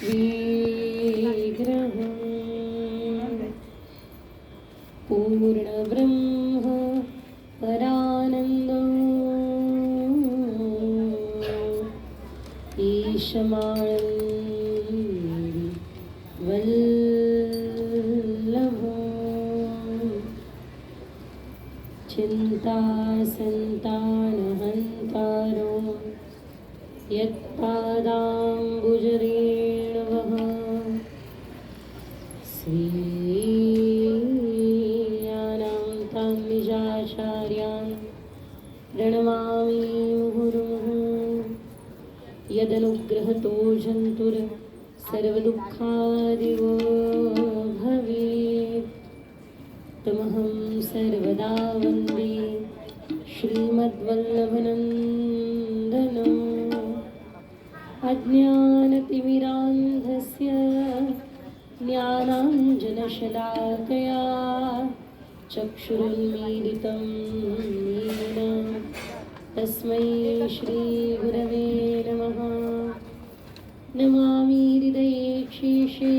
विग्रहं पूर्णब्रह्म परानन्दो ईशमानन्दि वल्लभो चिन्तासन्तानहन्तारो यत्पादाम्बुजरेणवः स्वीयानां तां निजाचार्यान् प्रणमामि मुहुर्मुहुः यदनुग्रहतो जन्तुर् सर्वदुःखादिवो भवेत् तमहं सर्वदा वन्दे श्रीमद्वल्लभनन्दनम् अज्ञानतिमिरान्धस्य ज्ञानाञ्जनशलाकया चक्षुरुन्मीलितं येन तस्मै श्रीगुरवे नमः। नमामि हृदये शेषे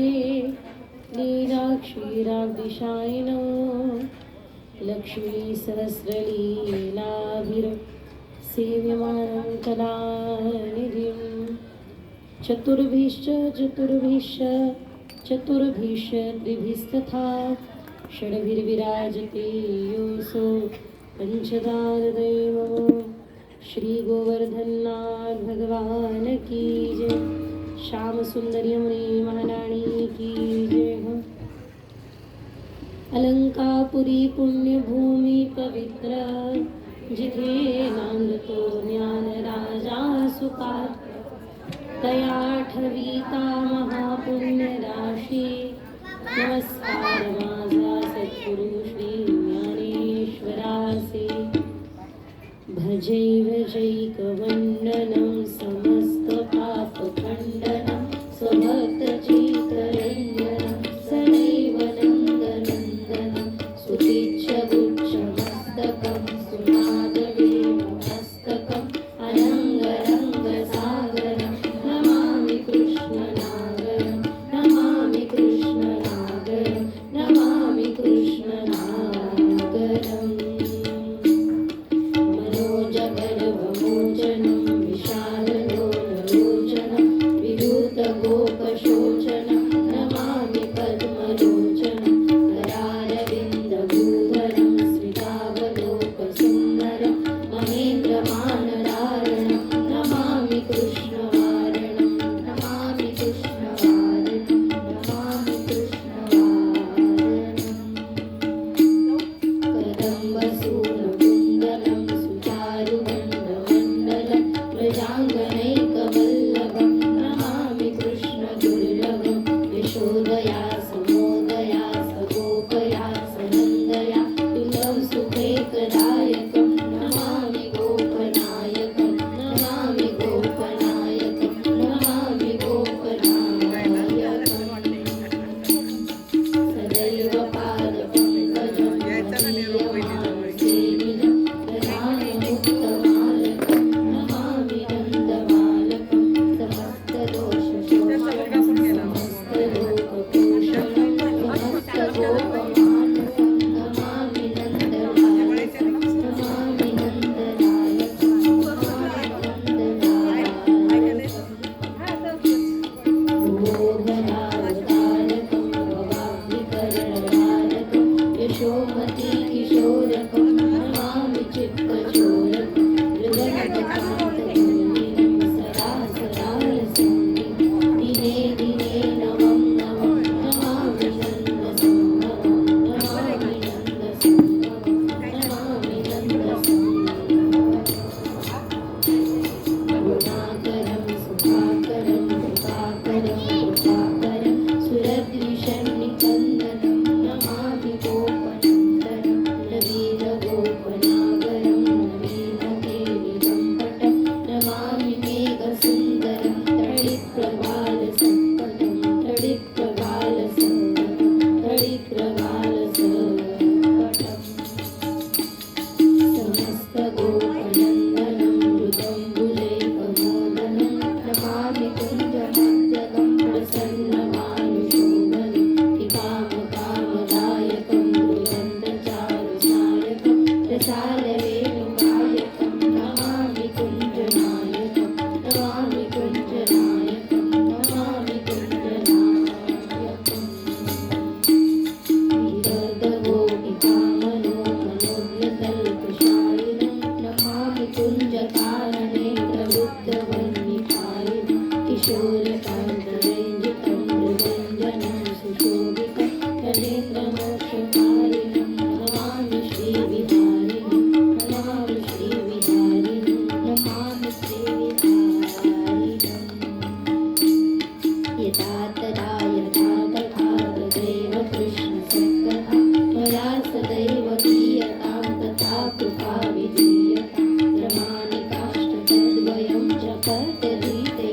लीलाक्षीराब्धिशायिनो लक्ष्मीसहस्रलीलाभिर्सेव्यमानं कलानिधिं चतुर्भिश्च त्रिभिस्तथा षड्भिर्विराजते योऽसौ पंचदारदैवो। श्री गोवर्धननाथ भगवान की जय। श्याम सुंदर यमुने महारानी की जय हो। अलंकापुरी पुण्यभूमि पवित्र जिथे नांदतो ज्ञान राजा सुपात्र तयाठवीता महापुण्य राशी। नमस्कार माझा सद्गुरु श्री ज्ञानेश्वरासे। भजैकवंदनं समस्त पापखंडनं स्वभक्तचित्तरंजनं सदैव नन्दनन्दनं सुतीच्छगुच्छमस्तकं सुनादवेणुमस्तकम् अनङ्गरङ्गसागरं नमामि कृष्णनागरं नमामि कृष्णनागरं नमामि कृष्णनागरम्। मनोजगर्वमोचनं विशाललोललोचनं विधूतगोपशोचनं नमामि पद्मलोचनं करारविन्दभूधरं स्मितावलोकसुन्दरं महेन्द्रमानधारणं नमामि कृष्णवारणं नमामि कृष्णवारणं नमामि कृष्णवारणम्। कदम्बसूनुकुन्दलं सुचारुगण्डमण्डलं प्रजाङ्गनैकवल्लभं नमामि कृष्णदुर्लभं। यशोदया समोदया सगोपया सनन्दया तुलं सुखैकदायकं नमामि गोपनायकं नमामि गोपनायकं नमामि गोपनायकम्। सदैव पादपङ्कजं मदीयमानसेविनं ददामि नमामि नन्दबालकं समस्तदोषशोषणं समस्तलोकपोषणं समस्तगोपमानसं नमामि नन्दलालकं नमामि नन्दलालकं नमामि नन्दलालकम्। मोहनावतारकं भवाब्धिकरणनारकं यशोमतीकिशोरकं नमामि चित्तचोरकं मृदङ्गकान्तकुण्डिनं सदा सदालसन्निधं दिने दिने नमं नमं नमामि नन्दसंगमं नमामि नन्दसंगमं नमामि नन्दसंगमम्। गुणाकरं सुधाकरं कृपाकरं कृपाकरं सुरद्विषन्निकन्दनं नमामि गोपनन्दनं नवीनगोपनागरं नवीनकेलिदम्पटं नमामि मेघसुन्दरं तडिप्रभालसत्पटं तडिप्रभालसत्पटं तडिप्रभालसत्पटम्। समस्तगोपनन्दनं मृदम्बुजैकमोदनं नमामि कुञ्जमध्यगं यथा तदा यथा तथा तदैव कृष्णसत्कथा मया सदैव गीयतां तथा कृपा विधीयतां रमानिकाष्टतद्वयं च पठतीते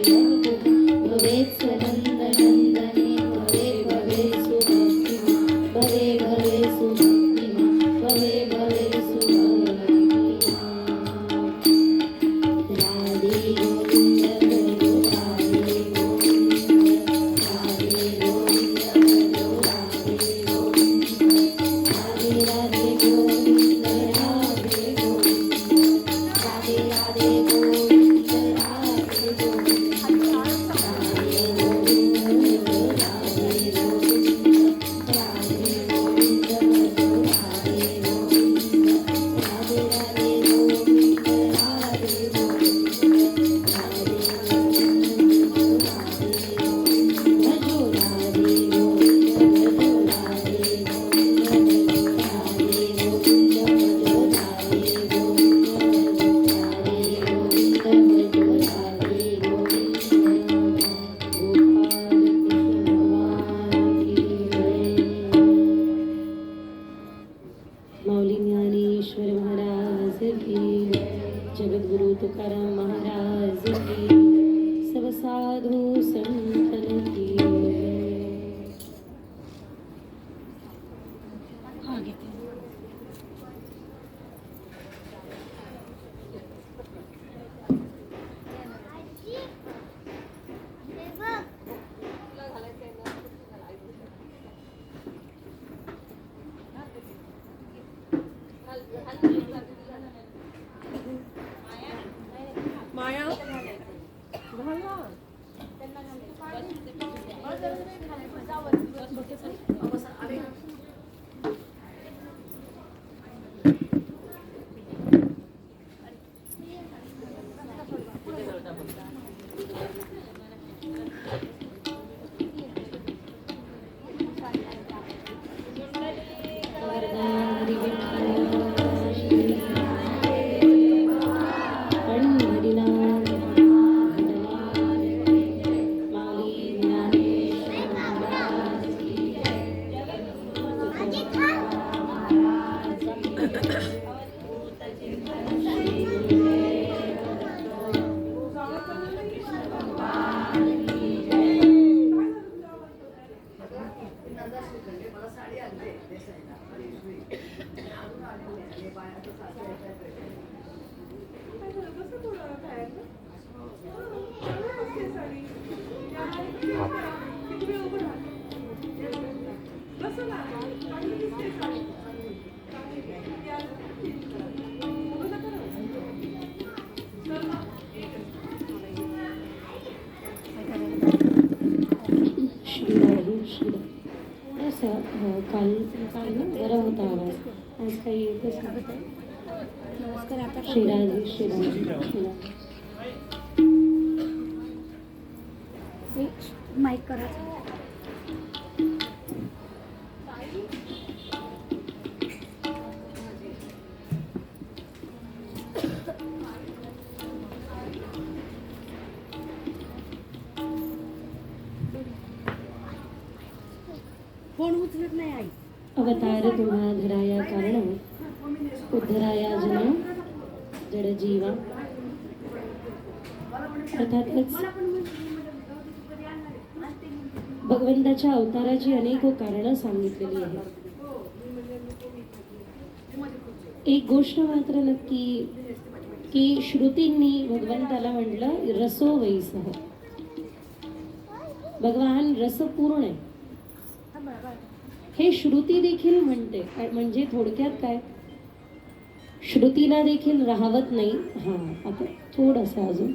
भवेत् सनन्दनन्दने भवे भवे सुभक्तिमा भवे भवे सुभक्तिमा भवे भवे सुभक्तिमा राधे गोविन्द भजो राधे गोविन्द राधे गोविन्द भजो राधे गोविन्द राधे राधे गोविन्द राधे गोविन्द राधे राधे गोविन्द राधे गोविन्द राधे गोविन्द राधे गोविन्द राधे गोविन्द भजो राधे गोविन्द राधे राधे गोविन्द राधे गोविन्द राधे गोविन्द भजो राधे गोविन्द भजो राधे गोविन्द राधे गोविन्द भजो राधे गोविन्द राधे गोविन्द भजो राधे गोविन्द गोपाल कृष्ण भगवान की जय माऊली ज्ञानेश्वर महाराज की जगद्गुरु तुकाराम महाराज की सब साधु संतन की माया वरदारी विठ्ठल श्री पंढरीनाथ माऊली ज्ञानेश्वर महाराज की श्रीराधे श्रीराधे थोडासा काल काल ना बरा होता आवाज आज काही येतच नाही श्रीराधे श्रीराधे श्रीराधे माईक करा फोन उचलत नाही आई अवतार तुम्हा धराया कारण उद्धराया जना जड जीवा अर्थातच भगवंताच्या अवताराची अनेक कारणं सांगितलेली आहेत. एक गोष्ट मात्र नक्की की श्रुतींनी भगवंताला म्हटलं रसो वैसह. भगवान रसपूर्ण आहे हे श्रुती देखील म्हणते. म्हणजे थोडक्यात काय, श्रुतीला देखील राहवत नाही. आता थोडंसं अजून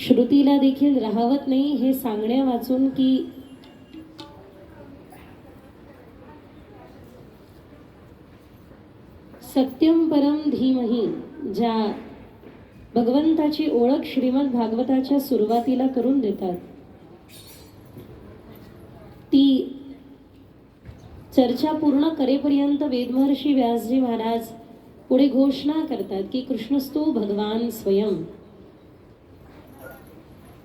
श्रुतीला देखील राहवत नाही हे सांगण्या वाचून की सत्यम परम धीमहि ज्या भगवंताची ओळख श्रीमद भागवताच्या सुरुवातीला करून देतात, ती चर्चा पूर्ण करेपर्यंत वेदमहर्षी व्यासजी महाराज पुढे घोषणा करतात की कृष्णस्तु भगवान स्वयं.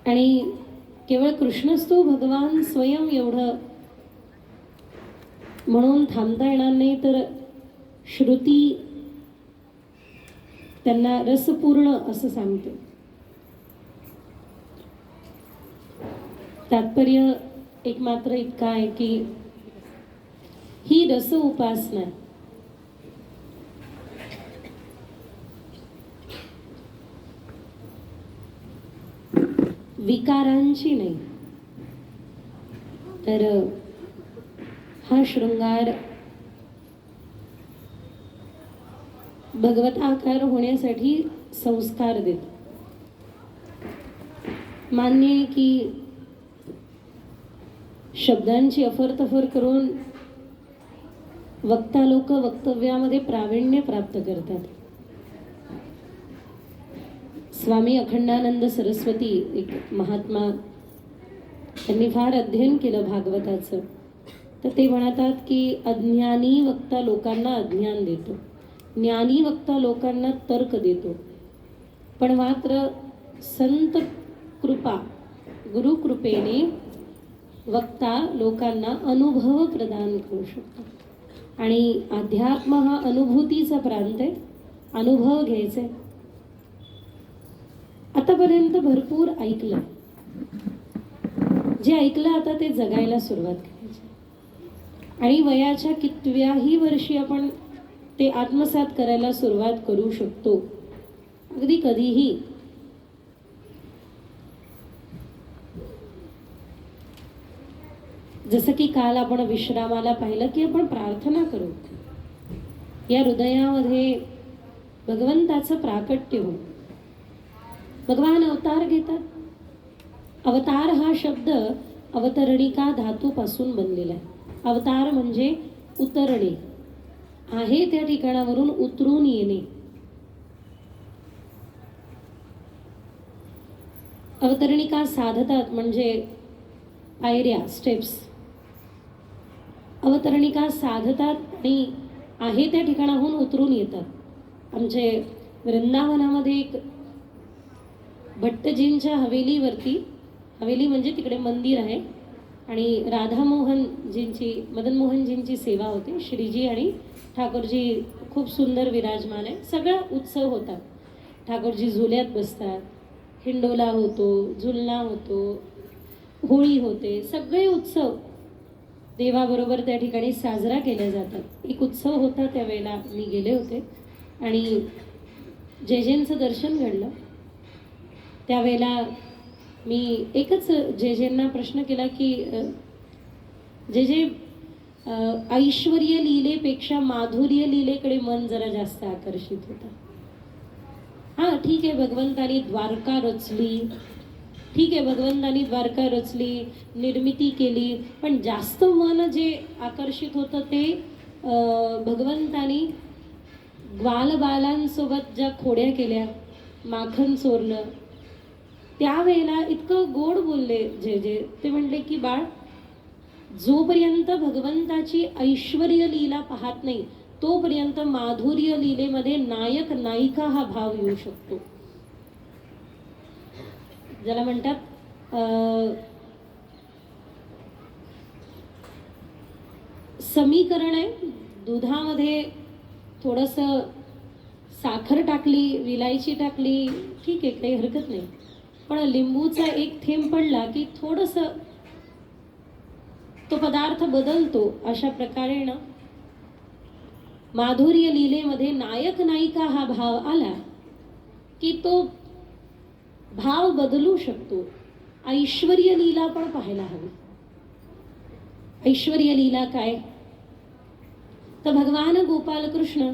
आणि केवळ कृष्णस्तू भगवान स्वयं एवढं म्हणून थांबता येणार नाही, तर श्रुती त्यांना रसपूर्ण असं सांगते. तात्पर्य एक मात्र इतका आहे की ही रस उपासना विकारांची नाही, तर हा शृंगार भगवताकार होण्यासाठी संस्कार देतो. मान्य आहे की शब्दांची अफरतफर करून वक्ता लोक वक्तव्यामध्ये प्रावीण्य प्राप्त करतात. स्वामी अखंडानंद सरस्वती एक महात्मा, त्यांनी फार अध्ययन केलं भागवताचं. तर ते म्हणतात की अज्ञानी वक्ता लोकांना अज्ञान देतो, ज्ञानी वक्ता लोकांना तर्क देतो, पण मात्र संत कृपा गुरुकृपेने वक्ता लोकांना अनुभव प्रदान करू शकतो. आणि अध्यात्म हा अनुभूतीचा प्रांत आहे, अनुभव घ्यायचे. आतापर्यंत भरपूर ऐकलं, जे ऐकलं आता ते जगायला सुरुवात करायची. आणि वयाच्या कितव्याही वर्षी आपण ते आत्मसात करायला सुरुवात करू शकतो, अगदी कधीही. जसं की काल आपण विश्रामाला पाहिलं की आपण प्रार्थना करू, या हृदयामध्ये भगवंताचं प्राकट्य हो. भगवान अवतार घेतात. अवतार हा शब्द अवतरणिका धातूपासून बनलेला आहे. अवतार म्हणजे उतरणे, आहे त्या ठिकाणावरून उतरून येणे. अवतरणिका साधतात म्हणजे पायऱ्या, स्टेप्स. अवतरणिका साधतात आणि आहे त्या ठिकाणाहून उतरून येतात. आमचे वृंदावनामध्ये एक भट्टजींच्या हवेलीवरती, हवेली म्हणजे तिकडे मंदिर आहे, आणि राधामोहनजींची, मदनमोहनजींची सेवा होते. श्रीजी आणि ठाकूरजी खूप सुंदर विराजमान आहे. सगळा उत्सव होता. ठाकूरजी झुल्यात बसतात, हिंडोला होतो, झुलना होतो, होळी होते. सगळे उत्सव देवाबरोबर त्या ठिकाणी साजरा केले जातात. एक उत्सव होता, त्यावेळेला मी गेले होते आणि जेजेंचं दर्शन घडलं. त्यावेळेला मी एकच जेजेंना प्रश्न केला की जे ऐश्वर्य लीलेपेक्षा माधुर्य लीलेकडे मन जरा जास्त आकर्षित होतं. हां, ठीक आहे, भगवंतानी द्वारका रचली, ठीक आहे, भगवंतानी द्वारका रचली, निर्मिती केली, पण जास्त मन जे आकर्षित होतं ते भगवंतानी ग्वालबालांसोबत ज्या खोड्या केल्या, माखन चोरलं, त्यावेळेला इतकं गोड बोलले जे ते म्हणले की बाळ, जोपर्यंत भगवंताची ऐश्वर्य लीला पाहत नाही तोपर्यंत माधुर्य लीलेमध्ये नायक नायिका हा भाव येऊ शकतो. ज्याला म्हणतात समीकरण आहे, दुधामध्ये थोडंसं साखर टाकली, विलायची टाकली, ठीक आहे, काही हरकत नाही, पण लिंबूचा एक थेंब पडला की थोडंसं तो पदार्थ बदलतो. अशा प्रकारे ना माधुर्य लीलेमध्ये नायक नायिका हा भाव आला की तो भाव बदलू शकतो. ऐश्वर्य लीला पण पाहायला हवी. ऐश्वर्य लीला काय, तर भगवान गोपाल कृष्ण,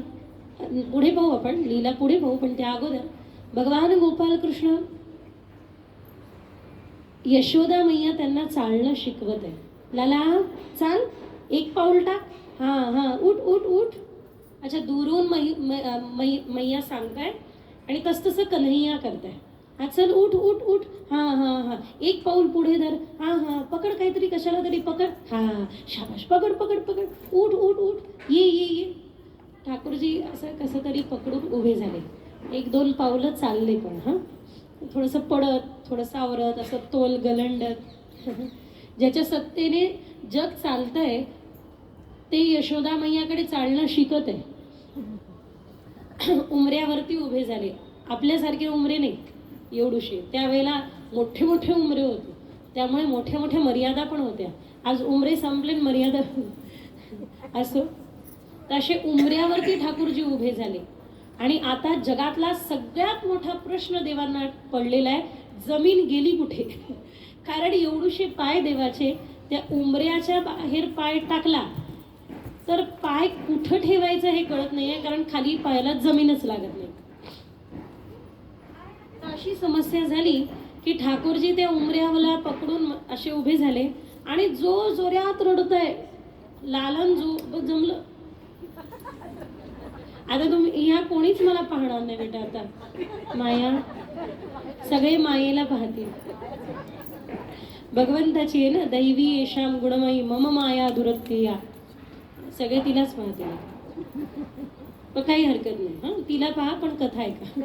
पुढे पाहू आपण, लीला पुढे पाहू, पण त्या अगोदर भगवान गोपाल कृष्ण, यशोदा मैया त्यांना चालणं शिकवत आहे. लाला चाल, एक पाऊल टाक, हां हां, उठ उठ उठ. अच्छा, दूरून मैया सांगताय आणि तसं कन्हैया करताय. हा, चल उठ उठ उठ, हां हां हां, एक पाऊल पुढे धर, हां हां, पकड काहीतरी, कशाला तरी पकड, हां शाबाश, पकड पकड पकड, उठ उठ उठ, ये ये ये. ठाकूरजी असं कसं तरी पकडून उभे झाले, एक दोन पावलं चालले पण. हां, थोडंसं पडत, थोडं सावरत, असं तोल गलंडत ज्याच्या सत्तेने जग चालतंय ते यशोदा मैयाकडे चालणं शिकत आहे. उमऱ्यावरती उभे झाले. आपल्यासारखे उमरे नाही, एवढूशे. त्यावेळेला मोठे मोठे उमरे होते, त्यामुळे मोठ्या मोठ्या मर्यादा पण होत्या. आज उमरे संपले आणि मर्यादा असो. तर असे उमऱ्यावरती ठाकूरजी उभे झाले. आणि आता जगातला सगळ्यात मोठा प्रश्न देवांना पडलेला आहे, जमीन गेली कुठे? कारण एवढूशे पाय देवाचे, त्या उमऱ्याच्या बाहेर पाय टाकला तर पाय कुठं ठेवायचं हे कळत नाहीये, कारण खाली पायाला जमीनच लागत नाही. अशी समस्या झाली की ठाकूरजी त्या उमऱ्याला पकडून असे उभे झाले आणि जो जोरात रडतय, लालन जो जमलं. आता तुम्ही ह्या कोणीच मला पाहणार नाही बेटा. आता माया, सगळे मायेला पाहतील. भगवंताची आहे ना, दैवी येशाम गुणमयी मम माया दुरत्या, सगळे तिलाच पाहतील. पण काही हरकत नाही, हा तिला पहा, पण कथा ऐका.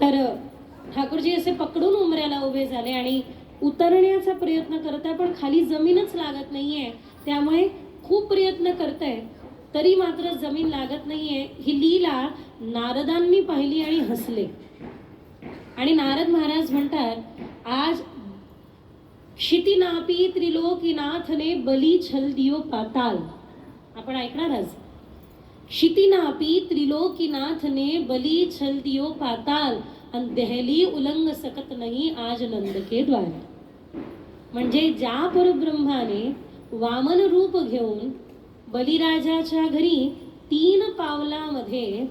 तर ठाकूरजी असे पकडून उमऱ्याला उभे झाले आणि उतरण्याचा प्रयत्न करताय, पण खाली जमीनच लागत नाहीये. त्यामुळे खूप प्रयत्न करताय, तरी मात्र जमीन लागत नाहीये. ही लीला नारदांनी पाहिली आणि हसले. आणि नारद महाराज म्हणतात, आज क्षितिनापी त्रिलोकीनाथने बली छल दियो पाताल. आपण ऐकणार आज, क्षितिनापी त्रिलोकीनाथने बली छल दियो पाताल आणि दहली उलंग सकत नाही आज नंद के द्वार. म्हणजे ज्या परब्रह्माने वामन रूप घेऊन बलिराजाच्या घरी 3 पावलामध्ये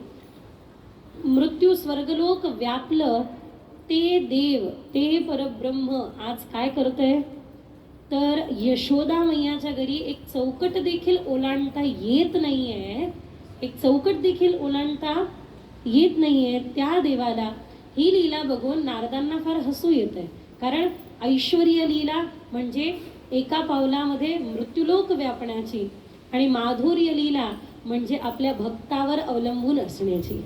मृत्यू स्वर्गलोक व्यापलं, ते देव, ते परब्रह्म आज काय करतंय, तर यशोदा मैयाच्या घरी एक चौकट देखील ओलांडता येत नाहीये, एक चौकट देखील ओलांडता येत नाहीये. त्या देवाला ही लीला बघून नारदांना फार हसू येत आहे. कारण ऐश्वर्य लीला म्हणजे एका पावलामध्ये मृत्यूलोक व्यापण्याची, आणि माधुर्य लीला म्हणजे आपल्या भक्तावर अवलंबून असण्याची.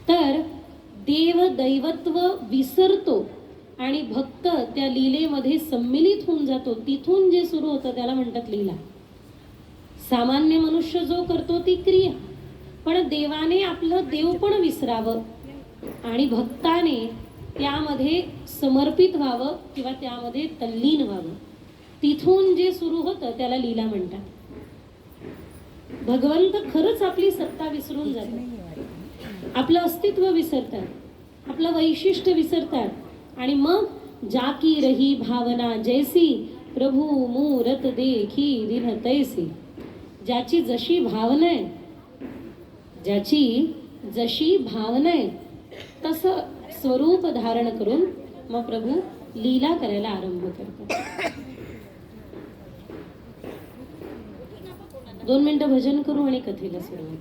तर देव दैवत्व विसरतो आणि भक्त त्या लीलेमध्ये सम्मिलित होऊन जातो. तिथून जे सुरू होतं त्याला म्हणतात लीला. सामान्य मनुष्य जो करतो ती क्रिया, पण देवाने आपलं देव पण विसरावं आणि भक्ताने त्यामध्ये समर्पित व्हावं किंवा त्यामध्ये तल्लीन व्हावं. तिथून जे सुरू होतं त्याला लीला म्हणतात. भगवंत खरंच आपली सत्ता विसरून जातात, आपलं अस्तित्व विसरतात, आपलं वैशिष्ट्य विसरतात. आणि मग जाकी रही भावना जैसी प्रभू मूरत देखी दिन तैसी. ज्याची जशी भावना आहे, ज्याची जशी भावना आहे तसं स्वरूप धारण करून मग प्रभू लीला करायला आरंभ करतात. 2 मिनिटं भजन करू आणि कथेला सुरुवात करू.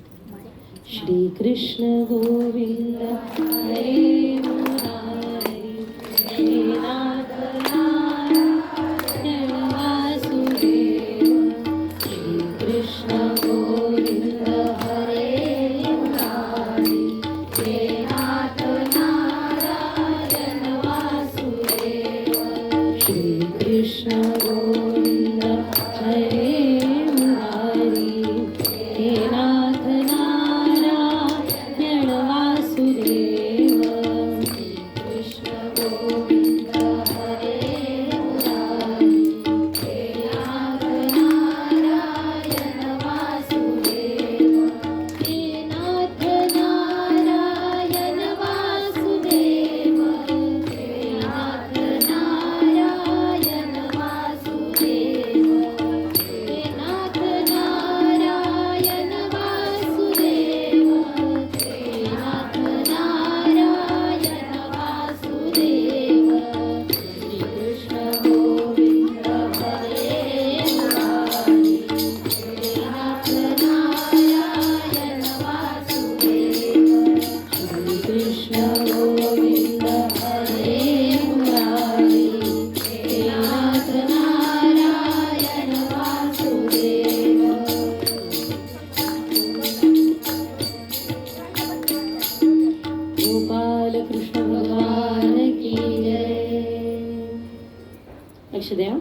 श्री कृष्ण गोविंद हरे मुरारी, हे नाथ नारायण वासुदेव. श्री कृष्ण गोविंद हरे मुरारी, हे नाथ नारायण वासुदेव. श्री कृष्ण गोविंद हरे हे नाथ नारायण वासुदेव. लक्ष द्या.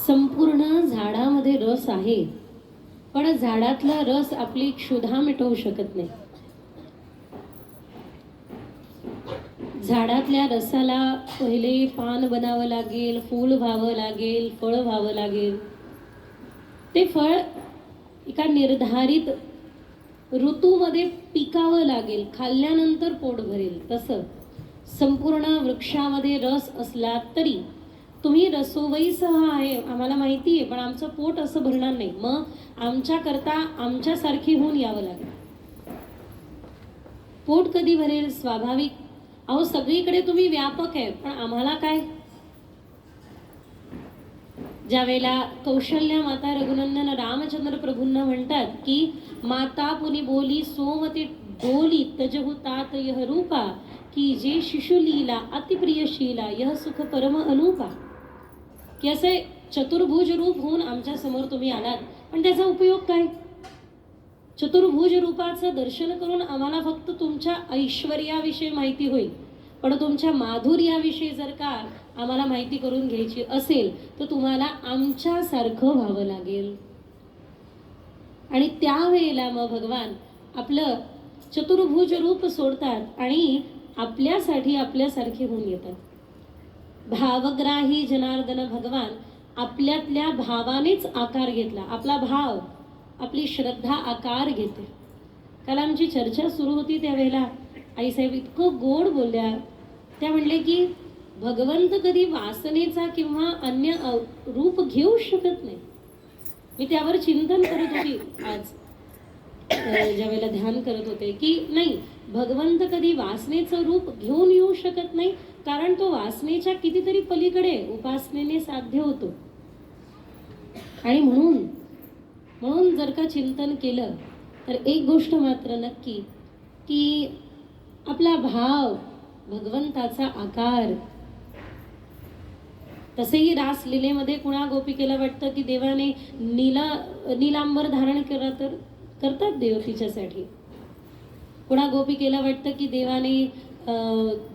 संपूर्ण झाडामध्ये रस आहे, पण झाडातला रस आपली क्षुधा मिटवू शकत नाही. झाडातल्या रसाला पहिले पान बनावं लागेल, फूल व्हावं लागेल, फळ व्हावं लागेल. ते फळ एका निर्धारित ऋतूमध्ये पिकावं लागेल, खाल्ल्यानंतर पोट भरेल. तसं संपूर्ण वृक्षामध्ये रस असला तरी तुम्ही रसोवईसह आहे आम्हाला माहिती आहे, पण आमचं पोट असं भरणार नाही. मग आमच्याकरता आमच्यासारखी होऊन यावं लागेल. पोट कधी भरेल? स्वाभाविक. अहो सगळीकडे तुम्ही व्यापक आहे, पण आम्हाला काय? ज्यावेळेला कौशल्या माता रघुनंदन रामचंद्र प्रभूंना म्हणतात की माता पुनी बोली सोमती डोली तजहु तात यह रूपा की जे शिशुलीला अतिप्रियशीला यह सुख परम अनुपा. की असे चतुर्भुज रूप होऊन आमच्या समोर तुम्ही आलात, पण त्याचा उपयोग काय? चतुर्भुज रूपाचं दर्शन करून आम्हाला फक्त तुमच्या ऐश्वर्याविषयी माहिती होईल, पण तुमच्या माधुर्याविषयी जर का आम्हाला माहिती करून घ्यायची असेल तर तुम्हाला आमच्यासारखं व्हावं लागेल. आणि त्यावेळेला मग भगवान आपलं चतुर्भुज रूप सोडतात आणि आपल्यासाठी आपल्यासारखे होऊन येतात. भावग्राही जनार्दन भगवान आपल्यातल्या भावानेच आकार घेतला. आपला भाव, आपली श्रद्धा आकार घेते. काल आमची चर्चा सुरू होती त्यावेळेला आईसाहेब इतकं गोड बोलल्या. त्या म्हणले की भगवंत कधी वासनेचा किंवा अन्य रूप घेऊ शकत नाही. मी त्यावर चिंतन करत होती आज ज्यावेळेला ध्यान करत होते की नाही, भगवंत कधी वासनेचं रूप घेऊन येऊ शकत नाही, कारण तो वासनेच्या कितीतरी पलीकडे उपासनेने साध्य होतो. आणि म्हणून जर का चिंतन केलं तर एक गोष्ट मात्र नक्की की आपला भाव, भगवंताचा आकार. तसेही रासलीलेमध्ये कुणा गोपिकेला वाटतं की देवाने नीलांबर धारण केला तर करतात देव तिच्यासाठी. कुणा गोपिकेला वाटतं की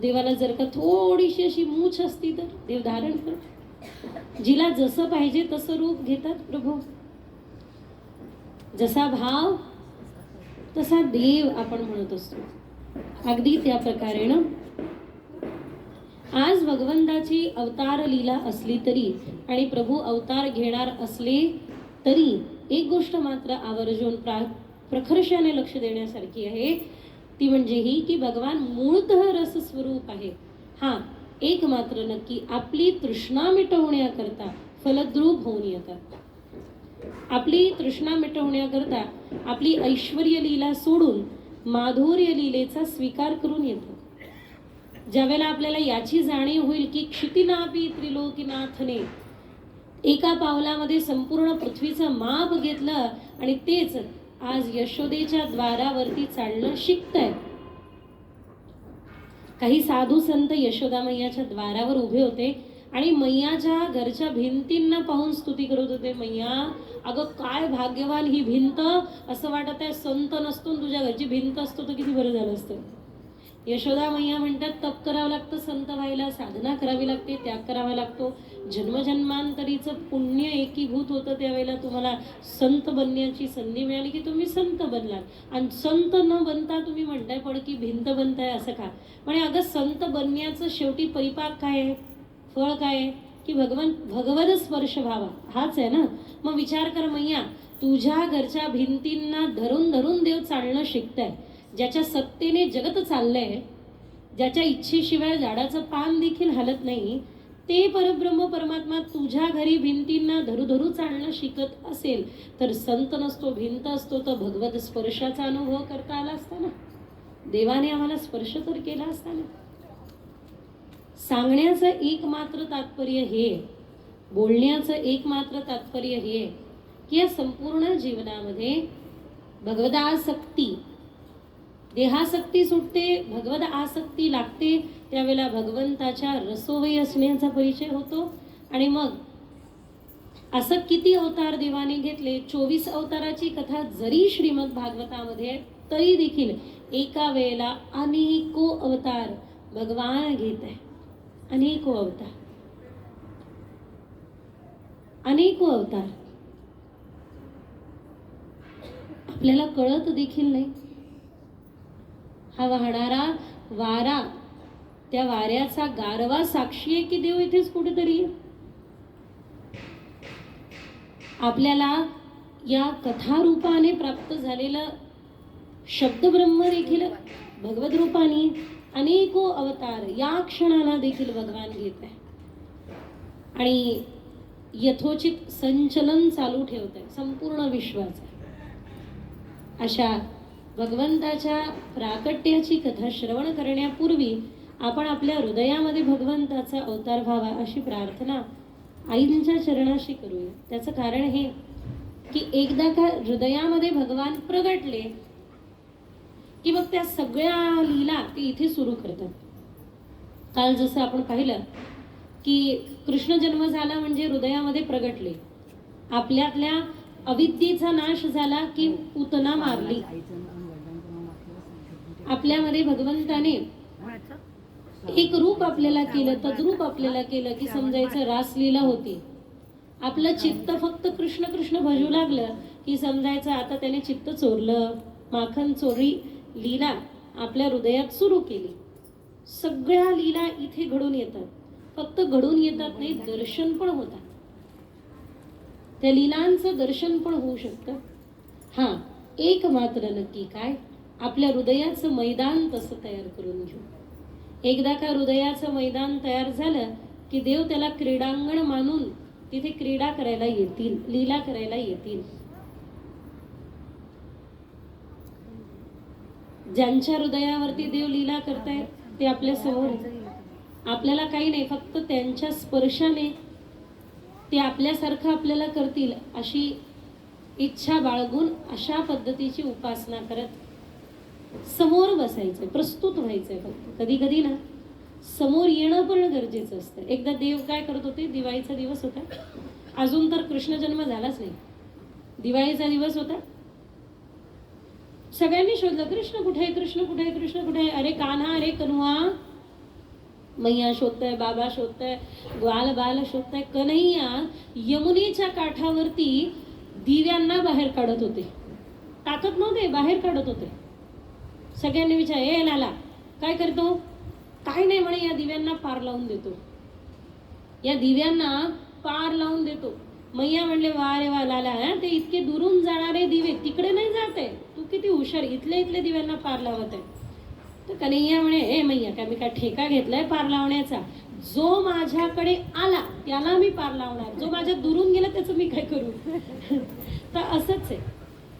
देवाला जर का थोडीशी अशी मूछ असती तर देव धारण करतो. जिला जसं पाहिजे तसं रूप घेतात प्रभू. जसा भाव तसा देव आपण म्हणत असतो. अगदी त्या प्रकारे ना आज भगवंताची अवतार लीला असली तरी आणि प्रभू अवतार घेणार असले तरी एक गोष्ट मात्र आवर्जून प्रखर्षाने लक्ष देण्यासारखी आहे. ती म्हणजे ही की भगवान मूळतः रस स्वरूप आहे. हा एक मात्र नक्की आपली तृष्णा मिटवण्याकरता फलद्रूप होऊन येतात. आपली तृष्णा मिटवण्याकरता आपली ऐश्वर्य लीला सोडून माधुर्य लीलेचा स्वीकार करून येतात. ज्यावेळेला आपल्याला याची जाणीव होईल की क्षितिनापी त्रिलोकीनाथने एका पावलामध्ये संपूर्ण पृथ्वीचं माप घेतलं आणि तेच आज यशोदेच्या द्वारावरती चालणं शिकताय. काही साधू संत यशोदा मैयाच्या द्वारावर उभे होते आणि मैयाच्या घरच्या भिंतींना पाहून स्तुती करत होते. मैया अगं काय भाग्यवान ही भिंत, असं वाटत आहे संत नसतो तुझ्या घरची भिंत असतो तर किती बरं झालं असतं. यशोदा मैया म्हणतात तप करावं लागतं संत व्हायला, साधना करावी लागते, त्याग करावा लागतो. जन्मजन्मांतरीचं पुण्य एकीभूत होतं. त्यावेळेला तुम्हाला संत बनण्याची संधी मिळाली की तुम्ही संत बनलात. आणि संत न बनता तुम्ही म्हणताय पण की भिंत बनताय असं का? म्हणजे अगं संत बनण्याचं शेवटी परिपाक काय आहे, फळ काय आहे की भगवद स्पर्श व्हावा हाच आहे ना. मग विचार कर मैया, तुझ्या घरच्या भिंतींना धरून धरून देव चालणं शिकताय. ज्याच्या सत्तेने जगत चाललंय, ज्याच्या इच्छेशिवाय झाडाचं पान देखील हलत नाही, ते परब्रह्म परमात्मा तुझ्या घरी भिंतींना धरू धरू चालणं शिकत असेल तर संत नसतो, भिंत असतो तर भगवत स्पर्शाचा अनुभव करता आला असता ना. देवाने आम्हाला स्पर्श तर केला असता ना. सांगण्याचं एकमात्र तात्पर्य हे, बोलण्याचं एकमात्र तात्पर्य हे की या संपूर्ण जीवनामध्ये भगवदासक्ती, देहासक्ती सुटते, भगवद आसक्ती लागते. त्यावेळेला भगवंताच्या रसोवई असण्याचा परिचय होतो आणि मग असं किती अवतार देवाने घेतले, 24 अवताराची कथा जरी श्रीमद भागवतामध्ये आहे, तरी देखील एका वेळेला अनेको अवतार भगवान घेत आहे. अनेको अवतार, अनेको अवतार आपल्याला कळत देखील नाही. हा वाहणारा वारा, त्या वाऱ्याचा गारवा साक्षी आहे की देव इथेच कुठेतरी आहे. आपल्याला या कथारूपाने प्राप्त झालेलं शब्दब्रह्म देखील भगवद रूपाने अनेको अवतार या क्षणाला देखील भगवान घेत आहे आणि यथोचित संचलन चालू ठेवत आहे संपूर्ण विश्वाचं. अशा भगवंताच्या प्राकट्याची कथा श्रवण करण्यापूर्वी आपण आपल्या हृदयामध्ये भगवंताचा अवतार व्हावा अशी प्रार्थना आईंच्या चरणाशी करूया. त्याचं कारण हे की एकदा का हृदयामध्ये भगवान प्रगटले की मग त्या सगळ्या लीला ते इथे सुरू करतात. काल जसं आपण पाहिलं की कृष्ण जन्म झाला म्हणजे हृदयामध्ये प्रगटले, आपल्यातल्या अविद्येचा नाश झाला की पूतना मारली. आपल्यामध्ये भगवंताने एक रूप आपल्याला केलं, तद्रूप आपल्याला केलं की समजायचं रासलीला होती. आपलं चित्त फक्त कृष्ण कृष्ण भजू लागलं की समजायचं आता त्याने चित्त चोरलं. माखन चोरी लीला आपल्या हृदयात सुरू केली. सगळ्या लीला इथे घडून येतात. फक्त घडून येतात नाही, दर्शन पण होतात. त्या लीलांचं दर्शन पण होऊ शकतं. हा, एक मात्र नक्की काय, आपल्या हृदयाचं मैदान तसं तयार करून घेऊ. एकदा का हृदयाचं मैदान तयार झालं की देव त्याला क्रीडांगण मानून तिथे क्रीडा करायला येतील, लीला करायला येतील. ज्यांच्या हृदयावरती देव लीला करतायत ते आपल्या समोर आहे. आपल्याला काही नाही, फक्त त्यांच्या स्पर्शाने ते आपल्यासारखं आपल्याला करतील अशी इच्छा बाळगून अशा पद्धतीची उपासना करत समोर बसायचंय, प्रस्तुत व्हायचंय. फक्त कधी कधी ना समोर येणं पण गरजेचं असतं. एकदा देव काय करत होते, दिवाळीचा दिवस होता, अजून तर कृष्ण जन्म झालाच नाही, दिवाळीचा दिवस होता. सगळ्यांनी शोधलं कृष्ण कुठे आहे, कृष्ण कुठे आहे, कृष्ण कुठे आहे. अरे कान्हा, अरे कन्हा, मैया शोधताय, बाबा शोधताय, ग्वाल बाल शोधताय. कन्हैया यमुनेच्या काठावरती दिव्यांना बाहेर काढत होते. टाकत नव्हते, बाहेर काढत होते. सगळ्यांनी विचार, ए लाला काय करतो? काय नाही म्हणे, या दिव्यांना पार लावून देतो, या दिव्यांना पार लावून देतो. मैया म्हणले वा रे वा लाला, ते इतके दुरून जाणारे दिवे तिकडे नाही जात आहे, तू किती हुशार, इथल्या इथल्या दिव्यांना पार लावत आहे. तर कन्हैया म्हणे, ए मैया काय मी काय ठेका घेतलाय पार लावण्याचा? जो माझ्याकडे आला त्याला मी पार लावणार, जो माझ्या दुरून गेला त्याचं मी काय करू? तर असंच आहे,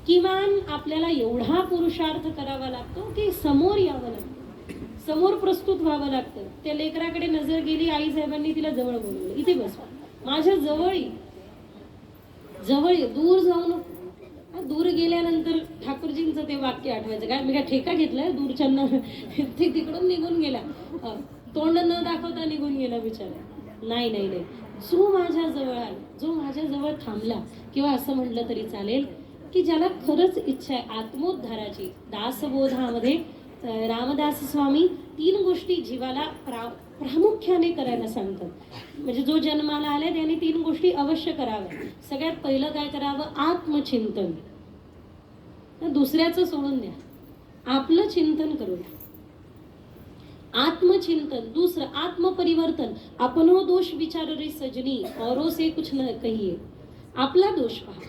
किमान आपल्याला एवढा पुरुषार्थ करावा लागतो की समोर यावं लागतं, समोर प्रस्तुत व्हावं लागतं. त्या लेकराकडे नजर गेली, आई साहेबांनी तिला जवळ बोलवलं, इथे बसवा, माझ्या जवळ जवळ, दूर जाऊ नको. दूर गेल्यानंतर ठाकूरजींचं ते वाक्य आठवायचं, काय मी काय ठेका घेतलाय दूरच्यांना? ते तिकडून निघून गेला, तोंड न दाखवता निघून गेला बिचारा. नाही नाही नाही, जो माझ्या जवळ आला, जो माझ्या जवळ थांबला, किंवा असं म्हटलं तरी चालेल की ज्याला खरंच इच्छा आहे आत्मोद्धाराची. दासबोधामध्ये रामदास स्वामी 3 गोष्टी जीवाला प्रामुख्याने करायला सांगतात. म्हणजे जो जन्माला आलाय त्याने 3 गोष्टी अवश्य कराव्या. सगळ्यात पहिलं काय करावं? आत्मचिंतन. दुसऱ्याचं सोडून द्या, आपलं चिंतन करूया. आत्मचिंतन. दुसरं आत्मपरिवर्तन. अपनो दोष विचार रे सजनी, औरों से कुछ न कहिए. आपला दोष पहा.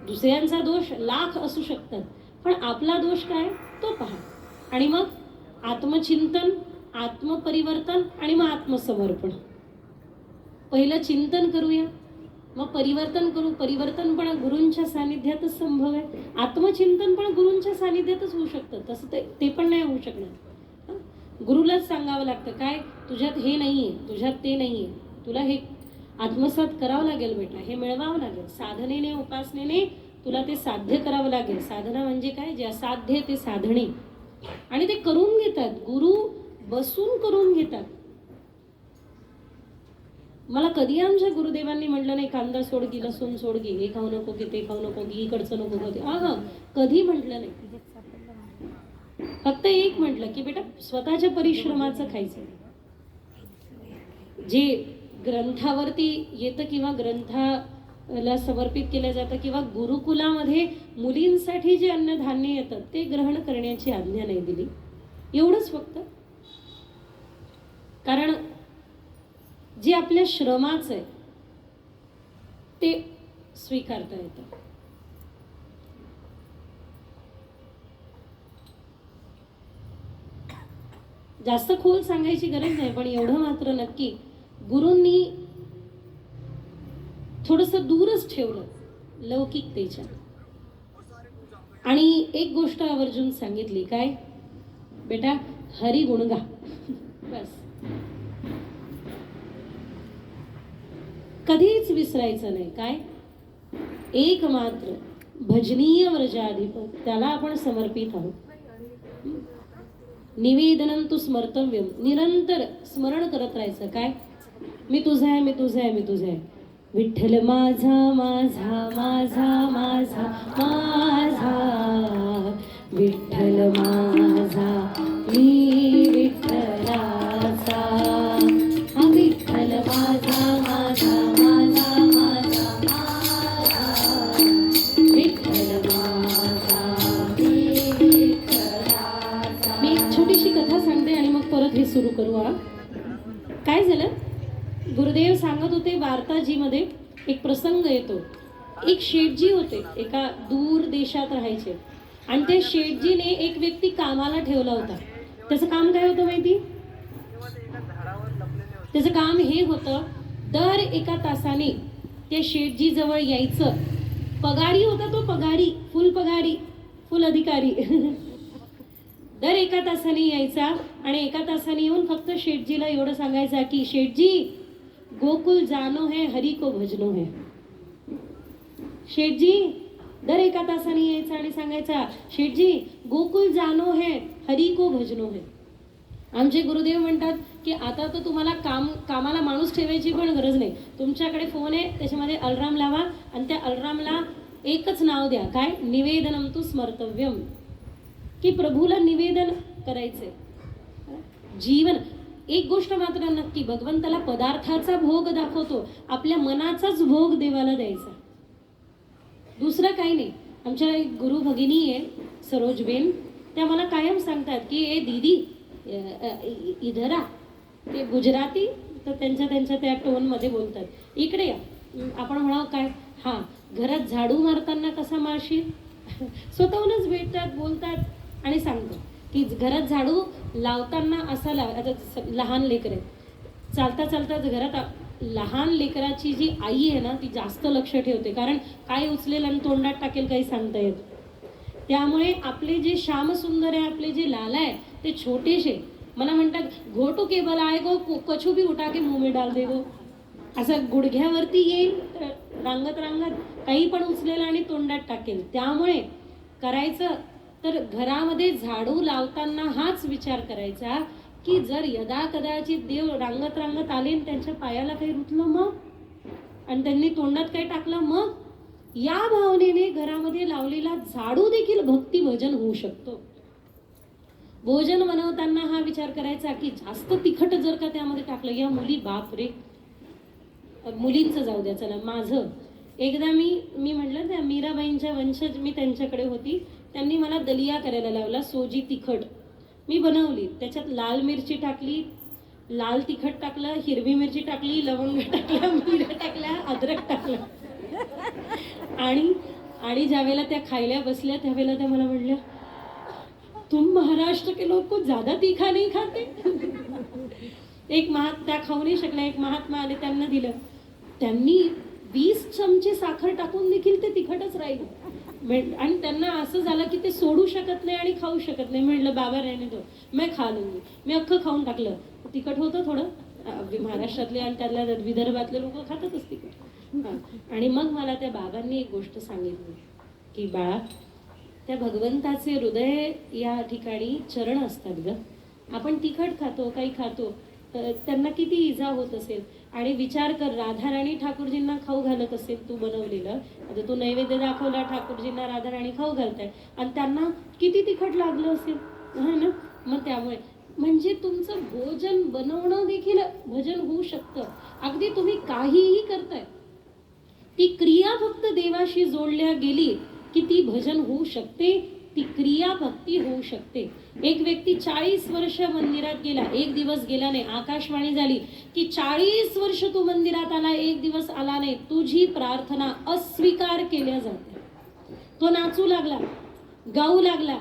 दुसऱ्यांचा दोष लाख असू शकतात, पण आपला दोष काय तो पहा. आणि मग आत्मचिंतन, आत्मपरिवर्तन आणि मग आत्मसमर्पण. पहिलं चिंतन करूया, मग परिवर्तन करू. परिवर्तन पण गुरूंच्या सानिध्यातच संभव आहे, आत्मचिंतन पण गुरूंच्या सानिध्यातच होऊ शकतं. तसं ते पण नाही होऊ शकणार. गुरुलाच सांगावं लागतं, काय तुझ्यात हे नाहीये, तुझ्यात ते नाहीये, तुला हे आत्मसात करावं लागेल बेटा, हे मिळवावं लागेल. साधनेने, उपासनेने तुला ते साध्य करावं लागेल. साधना म्हणजे काय? जे असाध्य ते साधणे. आणि ते करून घेतात गुरु, बसून करून घेतात. मला कधी आमच्या गुरुदेवांनी म्हटलं नाही कांदा सोड की लसूण सोड की हे खाऊ नको की ते खाऊ नको की इकडचं नको खाऊ ते हा कधी म्हटलं नाही. फक्त एक म्हटलं की बेटा स्वतःच्या परिश्रमाचं खायचं. जे ग्रंथावरती येतं किंवा ग्रंथाला समर्पित केलं जातं किंवा गुरुकुलामध्ये मुलींसाठी जे अन्नधान्य येतं ते ग्रहण करण्याची आज्ञा नाही दिली. एवढंच फक्त. कारण जे आपल्या श्रमाचं आहे ते स्वीकारता येतं. जास्त खोल सांगायची गरज नाही, पण एवढं मात्र नक्की गुरूंनी थोडंसं दूरच ठेवलं लौकिकतेच्या. आणि एक गोष्ट आवर्जून सांगितली, काय बेटा हरी गुण गा बस. कधीच विसरायचं नाही. काय एक मात्र भजनीय व्रजाधिपत त्याला आपण समर्पित आहोत. निवेदनं तू स्मर्तव्यम, निरंतर स्मरण करत राहायचं. काय मी तुझा आहे, मी तुझा आहे, मी तुझा आहे. विठ्ठल माझा माझा माझा माझा माझा, विठ्ठल माझा मी विठ्ठलाचा, हा विठ्ठल माझा माझा माझा माझा माझा, विठ्ठल माझा मी विठ्ठलाचा. मी एक छोटीशी कथा सांगते आणि मग परत हे सुरू करू. हा काय झालं, गुरुदेव सांगत होते वार्ताजीमध्ये एक प्रसंग येतो. एक शेठजी होते, एका दूर देशात राहायचे. आणि त्या शेठजीने एक व्यक्ती कामाला ठेवला होता. त्याचं काम काय होतं माहिती? त्याचं काम हे होतं, दर एका तासाने त्या शेठजी जवळ यायचं. पगारी होता तो, पगारी, फुल पगारी, फुल अधिकारी. दर एका तासाने यायचा आणि एका तासाने येऊन फक्त शेठजीला एवढं सांगायचा की शेठजी गोकुल जानो है, हरी को भजनो है. शेठजी दर एका तासाने यायचा आणि सांगायचा शेठजी गोकुल जानो है, हरी को भजनो है. आमचे गुरुदेव म्हणतात की आता तर तुम्हाला कामाला माणूस ठेवायची पण गरज नाही. तुमच्याकडे फोन आहे, त्याच्यामध्ये अलार्म लावा आणि त्या अलार्मला एकच नाव द्या. काय? निवेदनम तू स्मर्तव्यम, की प्रभूला निवेदन करायचंय. जीवन एक गोष्ट मात्र नक्की, भगवंताला पदार्थाचा भोग दाखवतो, आपल्या मनाचाच भोग देवाला द्यायचा, दुसरं काही नाही. आमच्या एक गुरु भगिनी आहे सरोजबेन, त्या मला कायम सांगतात की ए दीदी इधर आ. ते गुजराती, तर त्यांच्या त्या टोनमध्ये बोलतात. इकडे या. आपण म्हणावं काय, हां घरात झाडू मारताना कसा मारशील, स्वतःहूनच भेटतात, बोलतात आणि सांगतात की घरात झाडू लावताना असा लाव. आता लहान लेकर आहे, चालता चालता घरात लहान लेकराची जी आई आहे ना ती जास्त लक्ष ठेवते, कारण काय उचलेल आणि तोंडात टाकेल काही सांगता येत. त्यामुळे आपले जे श्यामसुंदर आहे, आपले जे लाला आहे ते छोटेसे, मला म्हणतात घोटू के बलाय गो कछू भी उठा के मुंह में डाल दे गो. असं गुडघ्यावरती येईल, रांगत रांगत काही पण उचलेल आणि तोंडात टाकेल. त्यामुळे करायचं तर घरामध्ये झाडू लावताना हाच विचार करायचा की जर यदा कदाचित देव रांगत रांगत आले आणि त्यांच्या पायाला काही रुतलं मग, आणि त्यांनी तोंडात काही टाकलं मग, या भावनेने घरामध्ये लावलेला झाडू देखील भक्ती भजन होऊ शकतो. भोजन बनवताना हा विचार करायचा की जास्त तिखट जर का त्यामध्ये टाकलं, या मुली बाप रे, मुलींचं जाऊ द्या चला, माझं एकदा मी म्हटलं त्या मीराबाईंच्या वंशज, मी त्यांच्याकडे होती, त्यांनी मला दलिया करायला लावला, सोजी तिखट. मी बनवली, त्याच्यात लाल मिरची टाकली, लाल तिखट टाकलं, हिरवी मिरची टाकली, लवंग टाकल्या, मिऱ्या टाकल्या, अद्रक टाकलं. आणि ज्यावेळेला त्या खायला बसल्या त्यावेळेला त्या मला म्हणल्या तुम महाराष्ट्र के लोग को ज्यादा तीखा नहीं खाते. एक त्या खाऊ नाही शकल्या, एक महात्मा आले, त्यांना दिलं, त्यांनी 20 चमचे साखर टाकून देखील ते तिखटच राहील. आणि त्यांना असं झालं की ते सोडू शकत नाही आणि खाऊ शकत नाही. म्हटलं बाबा रहने दो, मैं खा लूंगी. मी अख्खं खाऊन टाकलं. तिखट होतं थोडं, महाराष्ट्रातले आणि त्यातल्या विदर्भातले लोक खातातच तिखट. आणि मग मला त्या बाबांनी एक गोष्ट सांगितली की बाळा, त्या भगवंताचे हृदय या ठिकाणी चरण असतात ग. आपण तिखट खातो, काही खातो, त्यांना किती इजा होत असेल. आणि विचार कर, राधाराणी ठाकूरजींना खाऊ घालत असेल तू बनवलेलं. आता तू नैवेद्य दाखवला, ठाकूरजींना राधाराणी खाऊ घालताय आणि त्यांना किती तिखट लागलं असेल, है ना. मग त्यामुळे म्हणजे तुमचं भोजन बनवणं देखील भजन होऊ शकतं. अगदी तुम्ही काहीही करताय, ती क्रिया फक्त देवाशी जोडल्या गेली की ती भजन होऊ शकते, ती क्रिया भक्ती होऊ शकते. एक व्यक्ती 40 वर्ष मंदिरात गेला, एक दिवस गेला नाही, आकाशवाणी झाली की 40 वर्ष तू मंदिरात आला, एक दिवस आला नाही, तुझी प्रार्थना अस्वीकार केल्या जाते. तो नाचू लागला, गाऊ लागला.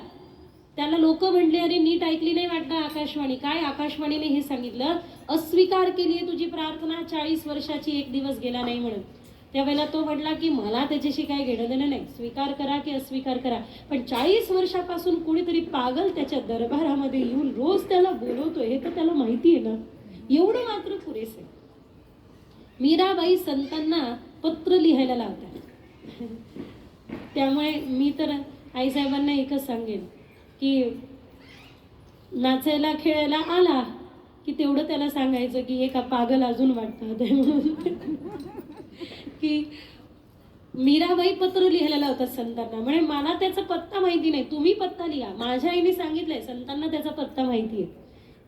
त्याला लोक म्हणले, अरे नीट ऐकली नाही वाटतं आकाशवाणी. काय आकाशवाणीने हे सांगितलं, अस्वीकार केली तुझी प्रार्थना, 40 वर्षाची, एक दिवस गेला नाही म्हणून. त्यावेळेला तो म्हटला की मला त्याच्याशी काय घेणं देणं नाही, स्वीकार करा की अस्वीकार करा, पण 40 वर्षापासून कोणीतरी पागल त्याच्या दरबारामध्ये येऊन रोज त्याला बोलवतोय हे तर त्याला माहिती आहे ना. एवढं मात्र पुरेसे. मीराबाई संतांना पत्र लिहायला लावतात. त्यामुळे मी तर आईसाहेबांना एकच सांगेन की नाचायला खेळायला आला की तेवढं त्याला सांगायचं की एका पागल अजून वाटतात म्हणून. की मीराबाई पत्र लिहायला लावतात संतांना, म्हणजे मला त्याचा पत्ता माहिती नाही, तुम्ही पत्ता लिहा. माझ्या आईने सांगितलंय संतांना त्याचा पत्ता माहिती आहे,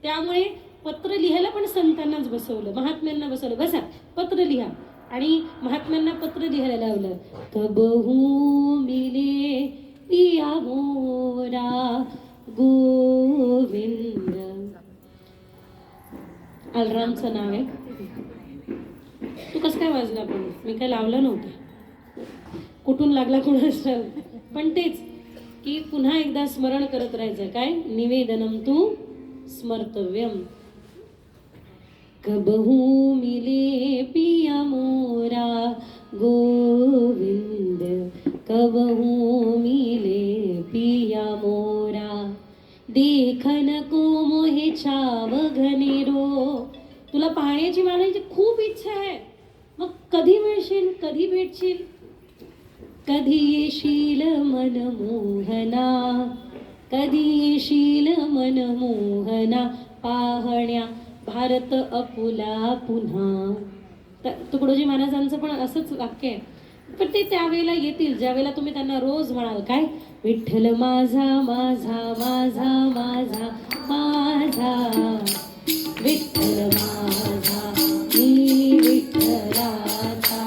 त्यामुळे पत्र लिहायला पण संतांनाच बसवलं, महात्म्यांना बसवलं, बसा पत्र लिहा. आणि महात्म्यांना पत्र लिहायला लावलं. कबहू मिले पिया मोरा गोविंद. अलरामचं नाव आहे. तू कसं काय वाजला, पण मी काय लावलं नव्हतं, कुठून लागला कोणाच ठाऊक. पण तेच की पुन्हा एकदा स्मरण करत राहायचं. काय निवेदनम तू स्मर्तव्यम. कबहू मिले पिया मोरा गोविंद, कबहू मिले पिया मोरा. देखन को मोहे छाव घनेरो. तुला पाहण्याची मला खूप इच्छा आहे, मग कधी मिळशील, कधी भेटशील, कधी येशील मनमोहना, कधी येशील मनमोहना. पाहण्या भारत अपुला पुन्हा. तुकडोजी महाराजांचं पण असंच वाक्य आहे. पण ते त्यावेळेला येतील ज्यावेळेला तुम्ही त्यांना रोज म्हणाल, काय विठ्ठल माझा माझा माझा माझा माझा, विठ्ठल माझा मी विठ्ठलाचा.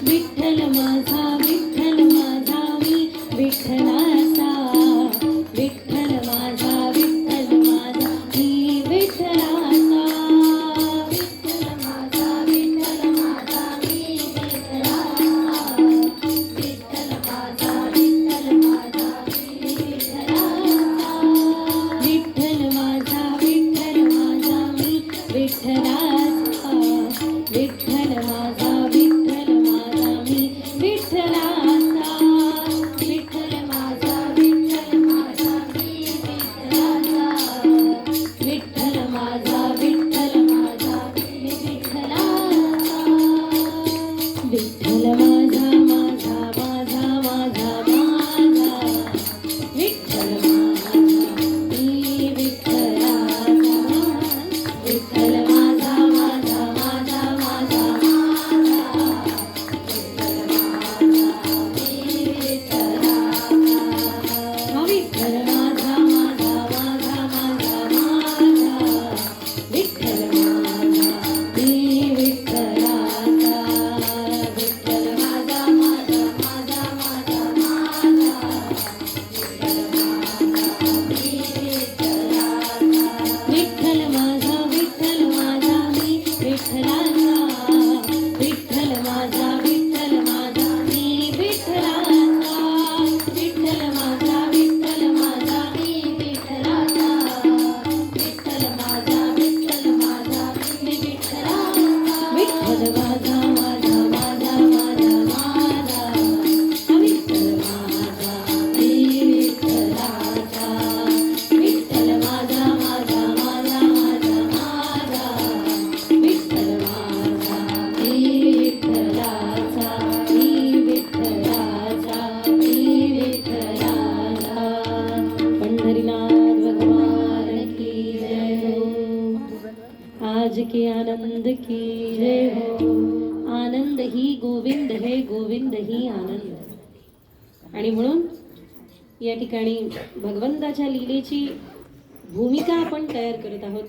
विठ्ठल माझा विठ्ठल माझा मी विठ्ठलाचा, विठ्ठल माझा विठ्ठल माझा मी विठ्ठलाचा, विठ्ठल माझा विठ्ठल माझा मी विठ्ठलाचा. के आनंद की जय हो. आनंद ही गोविंद है, गोविंद ही आनंद. आणि म्हणून या ठिकाणी भगवंताच्या लीलेची भूमिका आपण तयार करत आहोत.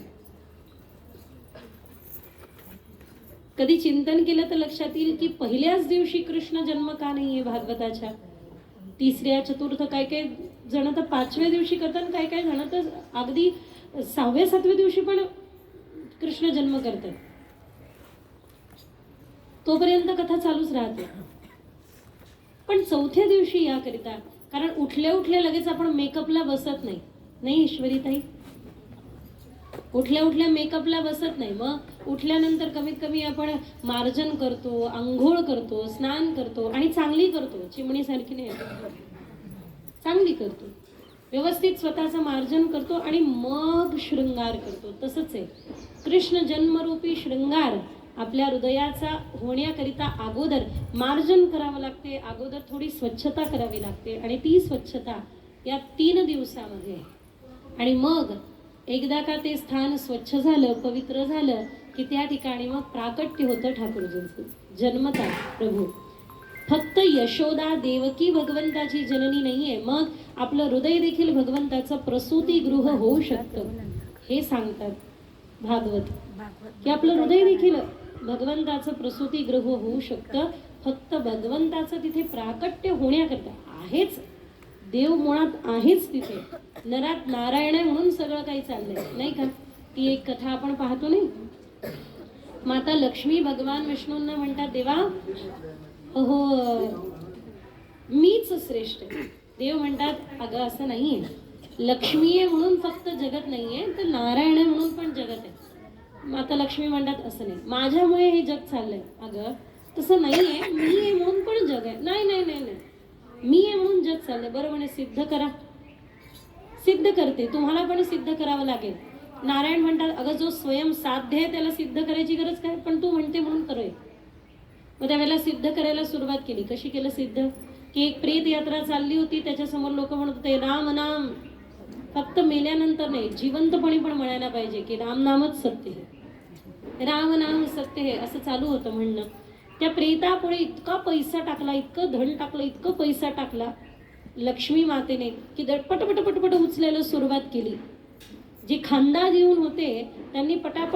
कधी चिंतन केलं तर लक्षात येईल की पहिल्याच दिवशी कृष्ण जन्म का नाहीये भागवताच्या. तिसऱ्या चतुर्थ काय काय जण तर 5व्या दिवशी करतात, काय काय जण तर अगदी 6व्या 7व्या दिवशी पण कृष्ण जन्म करतात. तोपर्यंत कथा चालूच राहते. पण 4थ्या दिवशी याकरिता, कारण उठल्या उठल्या लगेच आपण मेकअपला बसत नाही. नाही ईश्वरीताई, उठल्या उठल्या मेकअपला बसत नाही. मग उठल्यानंतर कमीत कमी आपण मार्जन करतो, आंघोळ करतो, स्नान करतो आणि चांगली करतो. चिमणीसारखी नाही, चांगली करतो, व्यवस्थित स्वतःचं मार्जन करतो आणि मग शृंगार करतो. तसंच आहे कृष्ण जन्मरूपी शृंगार आपल्या हृदयाचा होण्याकरिता अगोदर मार्जन करावं लागते, अगोदर थोडी स्वच्छता करावी लागते आणि ती स्वच्छता या 3 दिवसामध्ये. आणि मग एकदा का ते स्थान स्वच्छ झालं, पवित्र झालं की त्या ठिकाणी मग प्राकट्य होतं ठाकूरजींचं. जन्मतात प्रभू. फक्त यशोदा देवकी भगवंताची जननी नाहीये, मग आपलं हृदय देखील भगवंताचं प्रसूतिगृह होऊ शकतं. हे सांगतात भागवत की आपलं हृदय देखील भगवंताचं प्रसूतिगृह होऊ शकतं. फक्त भगवंताचं तिथे प्राकट्य होण्याकरता आहेच. देव मुळात आहेच तिथे. नरात नारायण आहे म्हणून सगळं काही चाललंय, नाही का. ती एक कथा आपण पाहतो नाही. माता लक्ष्मी भगवान विष्णूंना म्हणतात, देवा अहो मीच श्रेष्ठ आहे. देव म्हणतात अगं असं नाहीये, लक्ष्मी आहे म्हणून फक्त जगत नाहीये, तर नारायण आहे म्हणून पण जगत आहे. माता लक्ष्मी म्हणतात असं नाही, माझ्यामुळे हे जग चाललंय. अगं तसं नाहीये, मी आहे म्हणून पण जग आहे. नाही नाही नाही नाही, मी आहे म्हणून जग चाललंय. बरं म्हणे सिद्ध करा. सिद्ध करते, तुम्हाला पण सिद्ध करावं लागेल. नारायण म्हणतात अगं जो स्वयं साध्य आहे त्याला सिद्ध करायची गरज काय, पण तू म्हणते म्हणून करूया. मग त्यावेळेला सिद्ध करायला सुरुवात केली. कशी केलं सिद्ध, की एक प्रेत यात्रा चालली होती, त्याच्यासमोर लोक म्हणत होते राम नाम. फक्त मेल्यानंतर नाही, जिवंतपणी पण म्हणायला पाहिजे की राम नामच सत्य आहे, राम नाम सत्य आहे, असं चालू होतं म्हणणं. त्या प्रेतापुढे इतका पैसा टाकला, इतकं धन टाकलं, इतकं पैसा टाकला लक्ष्मी मातेने की पटपट पटपट उचलायला सुरुवात केली. जे खांदा देऊन होते त्यांनी पटापट